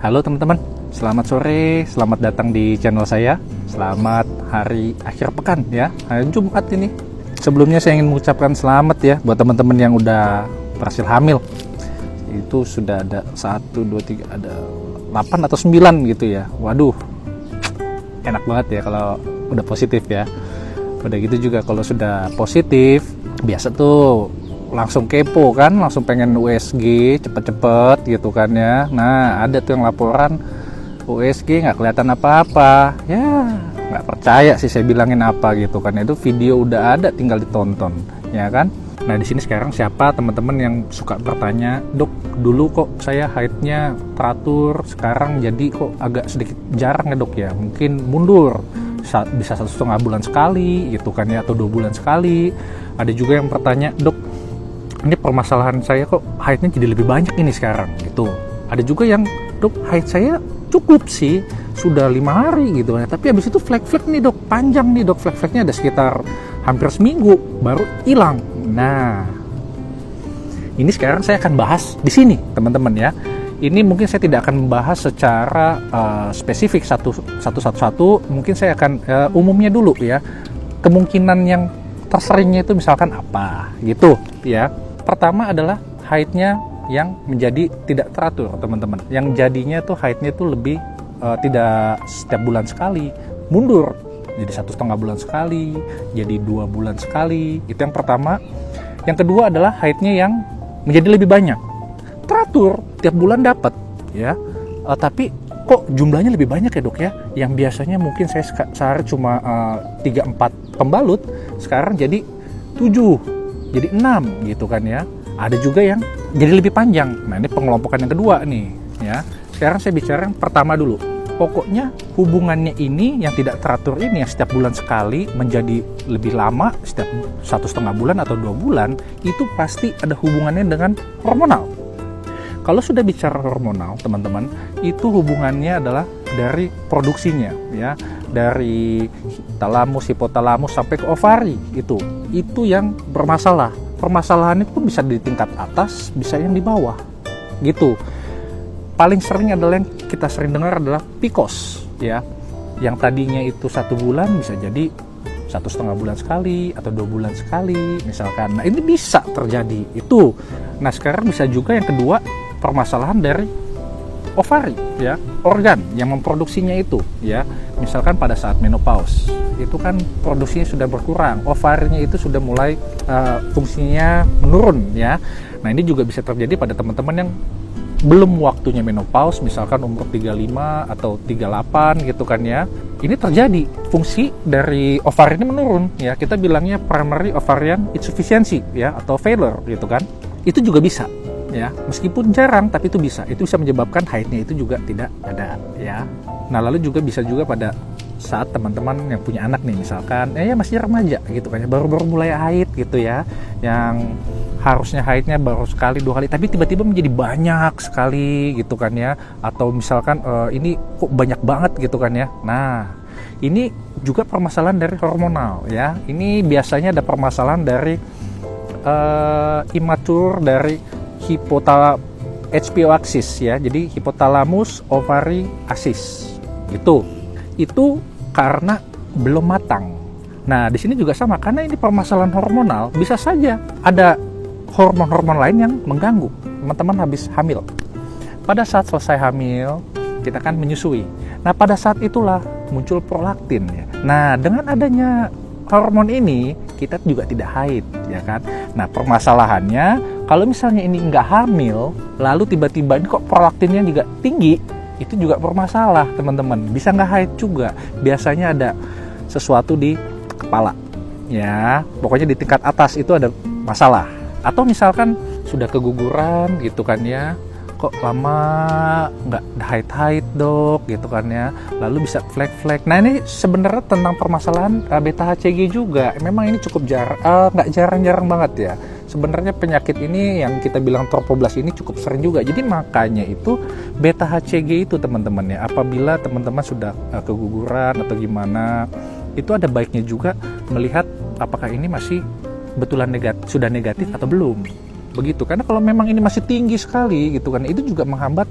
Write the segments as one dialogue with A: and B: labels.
A: Halo teman-teman, selamat sore, selamat datang di channel saya. Selamat hari akhir pekan ya, hari Jumat ini. Sebelumnya saya ingin mengucapkan selamat ya buat teman-teman yang udah berhasil hamil. Itu sudah ada 1, 2, 3, ada 8 atau 9 gitu ya. Waduh, enak banget ya kalau udah positif ya. Udah gitu juga kalau sudah positif, biasa tuh langsung kepo kan, langsung pengen USG cepet-cepet gitu kan ya. Nah ada tuh yang laporan USG nggak kelihatan apa-apa ya, nggak percaya sih saya bilangin apa gitu kan. Itu video udah ada, tinggal ditonton ya kan. Nah di sini sekarang siapa teman-teman yang suka bertanya, dok dulu kok saya haidnya teratur, sekarang jadi kok agak sedikit jarang ya dok ya, mungkin mundur bisa 1,5 bulan sekali gitu kan ya, atau 2 bulan sekali. Ada juga yang bertanya, dok ini permasalahan saya kok haidnya jadi lebih banyak ini sekarang gitu. Ada juga yang, dok haid saya cukup sih, sudah 5 hari gitu ya, tapi habis itu flek-flek nih dok, panjang nih dok, flek-fleknya ada sekitar hampir seminggu baru hilang. Nah ini sekarang saya akan bahas di sini teman-teman ya. Ini mungkin saya tidak akan membahas secara spesifik satu-satu, mungkin saya akan umumnya dulu ya. Kemungkinan yang terseringnya itu misalkan apa gitu ya. Pertama adalah haidnya yang menjadi tidak teratur teman-teman, yang jadinya tuh haidnya tuh lebih tidak setiap bulan sekali, mundur jadi 1,5 bulan sekali, jadi 2 bulan sekali. Itu yang pertama. Yang kedua adalah haidnya yang menjadi lebih banyak, teratur tiap bulan dapat ya, tapi kok jumlahnya lebih banyak ya dok ya, yang biasanya mungkin saya sehari cuma 3-4 pembalut, sekarang jadi 7, jadi 6 gitu kan ya. Ada juga yang jadi lebih panjang. Nah ini pengelompokan yang kedua nih ya. Sekarang saya bicara yang pertama dulu. Pokoknya hubungannya ini yang tidak teratur ini, yang setiap bulan sekali menjadi lebih lama, setiap 1,5 bulan atau 2 bulan, itu pasti ada hubungannya dengan hormonal. Kalau sudah bicara hormonal teman-teman, itu hubungannya adalah dari produksinya ya, dari talamus, hipotalamus sampai ke ovari. Itu yang bermasalah. Permasalahan itu bisa di tingkat atas, bisa yang di bawah gitu. Paling sering adalah yang kita sering dengar adalah PCOS ya, yang tadinya itu 1 bulan bisa jadi 1,5 bulan sekali atau 2 bulan sekali misalkan. Nah ini bisa terjadi itu. Nah sekarang bisa juga yang kedua, permasalahan dari ovari ya, organ yang memproduksinya itu ya. Misalkan pada saat menopause itu kan produksinya sudah berkurang, ovarinya itu sudah mulai fungsinya menurun ya. Nah ini juga bisa terjadi pada teman-teman yang belum waktunya menopause, misalkan umur 35 atau 38 gitu kan ya. Ini terjadi, fungsi dari ovari ini menurun ya. Kita bilangnya primary ovarian insufficiency ya, atau failure gitu kan. Itu juga bisa ya, meskipun jarang tapi itu bisa menyebabkan haidnya itu juga tidak ada ya. Nah lalu juga bisa juga pada saat teman-teman yang punya anak nih misalkan ya masih remaja gitu kan ya, baru mulai haid gitu ya, yang harusnya haidnya baru sekali 2 kali tapi tiba-tiba menjadi banyak sekali gitu kan ya, atau misalkan ini kok banyak banget gitu kan ya. Nah ini juga permasalahan dari hormonal ya. Ini biasanya ada permasalahan dari imatur dari HPO axis ya, jadi hipotalamus ovary axis gitu. Itu karena belum matang. Nah di sini juga sama, karena ini permasalahan hormonal, bisa saja ada hormon-hormon lain yang mengganggu teman-teman habis hamil. Pada saat selesai hamil kita kan menyusui. Nah pada saat itulah muncul prolaktin ya. Nah dengan adanya hormon ini kita juga tidak haid ya kan. Nah permasalahannya kalau misalnya ini nggak hamil lalu tiba-tiba ini kok prolaktinnya juga tinggi, itu juga bermasalah teman-teman, bisa nggak haid juga. Biasanya ada sesuatu di kepala ya, pokoknya di tingkat atas itu ada masalah. Atau misalkan sudah keguguran gitu kan ya, kok lama nggak haid-haid dok gitu kan ya, lalu bisa flek-flek. Nah ini sebenarnya tentang permasalahan beta HCG juga. Memang ini cukup nggak jarang-jarang banget ya. Sebenarnya penyakit ini yang kita bilang tropoblas ini cukup sering juga. Jadi makanya itu beta HCG itu teman-teman ya, apabila teman-teman sudah keguguran atau gimana, itu ada baiknya juga melihat apakah ini masih betulan sudah negatif atau belum. begitu. Karena kalau memang ini masih tinggi sekali gitu kan, itu juga menghambat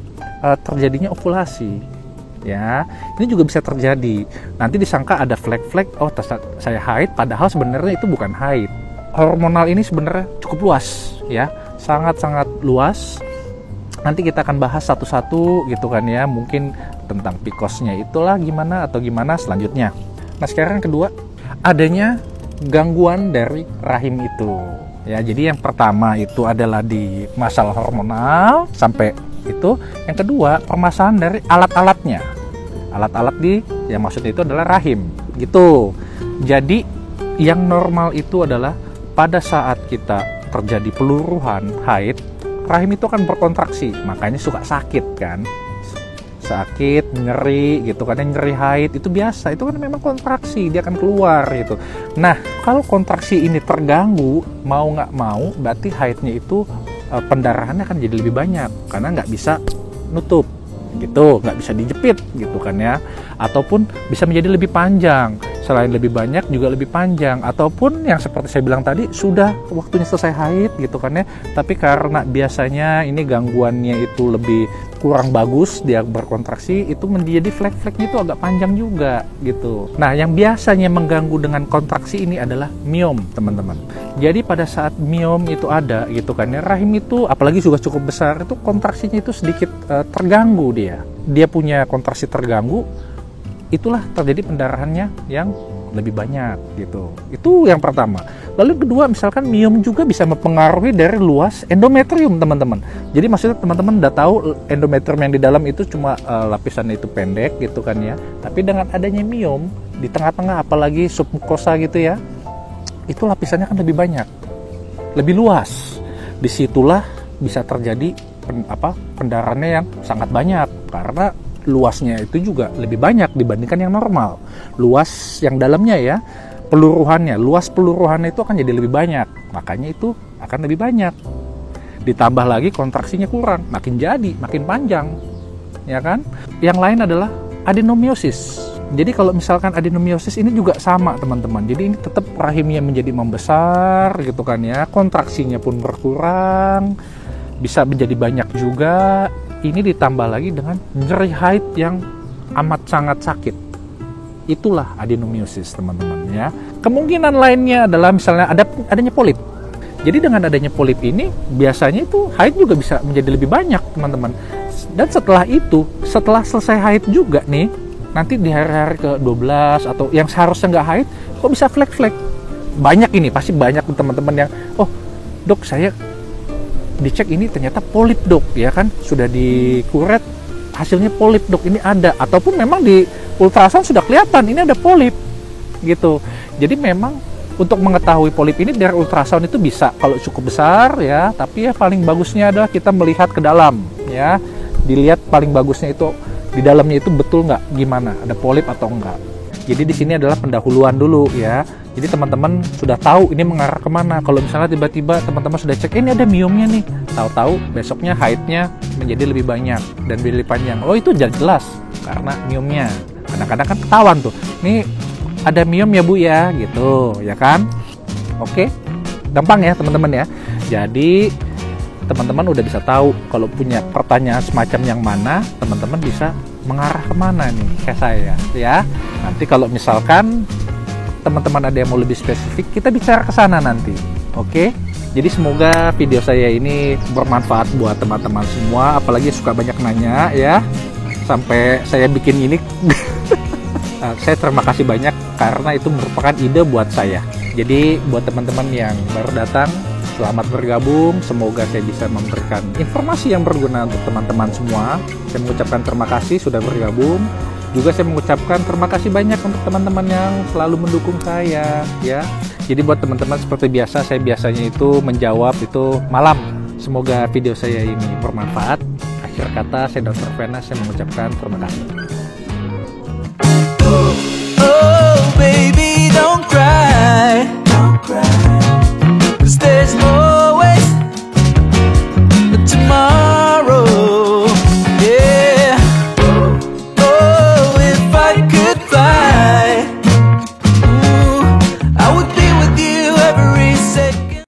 A: terjadinya ovulasi. Ya, ini juga bisa terjadi. Nanti disangka ada flek-flek, oh saya haid, padahal sebenarnya itu bukan haid. Hormonal ini sebenarnya cukup luas, ya, sangat-sangat luas. Nanti kita akan bahas satu-satu gitu kan ya, mungkin tentang PCOS-nya itulah gimana atau gimana selanjutnya. Nah sekarang kedua, adanya gangguan dari rahim itu. Ya, jadi yang pertama itu adalah di masalah hormonal sampai itu. Yang kedua, permasalahan dari alat-alatnya. Alat-alat yang maksudnya itu adalah rahim gitu. Jadi yang normal itu adalah pada saat kita terjadi peluruhan haid, rahim itu akan berkontraksi, makanya suka sakit kan, sakit, nyeri gitu kan, nyeri haid itu biasa, itu kan memang kontraksi, dia akan keluar gitu. Nah kalau kontraksi ini terganggu, mau nggak mau berarti haidnya itu pendarahannya akan jadi lebih banyak karena nggak bisa nutup gitu, nggak bisa dijepit gitu kan ya, ataupun bisa menjadi lebih panjang. Selain lebih banyak juga lebih panjang, ataupun yang seperti saya bilang tadi sudah waktunya selesai haid gitu kan ya, tapi karena biasanya ini gangguannya itu lebih kurang bagus, dia berkontraksi, itu menjadi flek-fleknya itu agak panjang juga gitu. Nah yang biasanya mengganggu dengan kontraksi ini adalah miom teman-teman. Jadi pada saat miom itu ada gitu kan ya, rahim itu apalagi juga cukup besar, itu kontraksinya itu sedikit terganggu, dia punya kontraksi terganggu, itulah terjadi pendarahannya yang lebih banyak gitu. Itu yang pertama. Lalu kedua, misalkan miom juga bisa mempengaruhi dari luas endometrium teman-teman. Jadi maksudnya teman-teman udah tahu endometrium yang di dalam itu cuma lapisannya itu pendek gitu kan ya. Tapi dengan adanya miom di tengah-tengah, apalagi submukosa gitu ya, itu lapisannya kan lebih banyak, lebih luas. Disitulah bisa terjadi pendarahannya yang sangat banyak karena luasnya itu juga lebih banyak dibandingkan yang normal. Luas yang dalamnya ya, peluruhannya, luas peluruhannya itu akan jadi lebih banyak, makanya itu akan lebih banyak. Ditambah lagi kontraksinya kurang, makin jadi makin panjang, ya kan? Yang lain adalah adenomiosis. Jadi kalau misalkan adenomiosis ini juga sama teman-teman. Jadi ini tetap rahimnya menjadi membesar gitu kan ya, kontraksinya pun berkurang, bisa menjadi banyak juga. Ini ditambah lagi dengan nyeri haid yang amat sangat sakit. Itulah adenomiosis teman-teman ya. Kemungkinan lainnya adalah misalnya adanya polip. Jadi dengan adanya polip ini biasanya itu haid juga bisa menjadi lebih banyak teman-teman. Dan setelah itu, setelah selesai haid juga nih, nanti di hari-hari ke-12 atau yang seharusnya nggak haid, kok bisa flek-flek? Banyak ini, pasti banyak teman-teman yang, oh dok saya dicek ini ternyata polip dok, ya kan, sudah dikuret hasilnya polip dok, ini ada, ataupun memang di ultrasound sudah kelihatan ini ada polip gitu. Jadi memang untuk mengetahui polip ini dari ultrasound itu bisa kalau cukup besar ya, tapi ya paling bagusnya adalah kita melihat ke dalam ya, dilihat paling bagusnya itu di dalamnya itu betul nggak, gimana ada polip atau enggak. Jadi di sini adalah pendahuluan dulu ya. Jadi teman-teman sudah tahu ini mengarah kemana. Kalau misalnya tiba-tiba teman-teman sudah cek, ini ada miomnya nih, tahu-tahu besoknya haidnya menjadi lebih banyak dan lebih panjang. Oh itu jelas karena miomnya. Kadang-kadang kan ketahuan tuh, nih ada miom ya bu ya, gitu ya kan. Oke, gampang ya teman-teman ya. Jadi teman-teman udah bisa tahu kalau punya pertanyaan semacam yang mana, teman-teman bisa mengarah kemana nih kayak saya ya. Nanti kalau misalkan teman-teman ada yang mau lebih spesifik, kita bicara ke sana nanti. Oke? Jadi semoga video saya ini bermanfaat buat teman-teman semua, apalagi suka banyak nanya ya. Sampai saya bikin ini saya terima kasih banyak karena itu merupakan ide buat saya. Jadi buat teman-teman yang baru datang, selamat bergabung. Semoga saya bisa memberikan informasi yang berguna untuk teman-teman semua. Saya mengucapkan terima kasih sudah bergabung. Juga saya mengucapkan terima kasih banyak untuk teman-teman yang selalu mendukung saya ya. Jadi buat teman-teman seperti biasa, saya biasanya itu menjawab itu malam. Semoga video saya ini bermanfaat. Akhir kata, saya Dr. Vena, saya mengucapkan terima kasih. Oh baby don't cry, 'cause there's more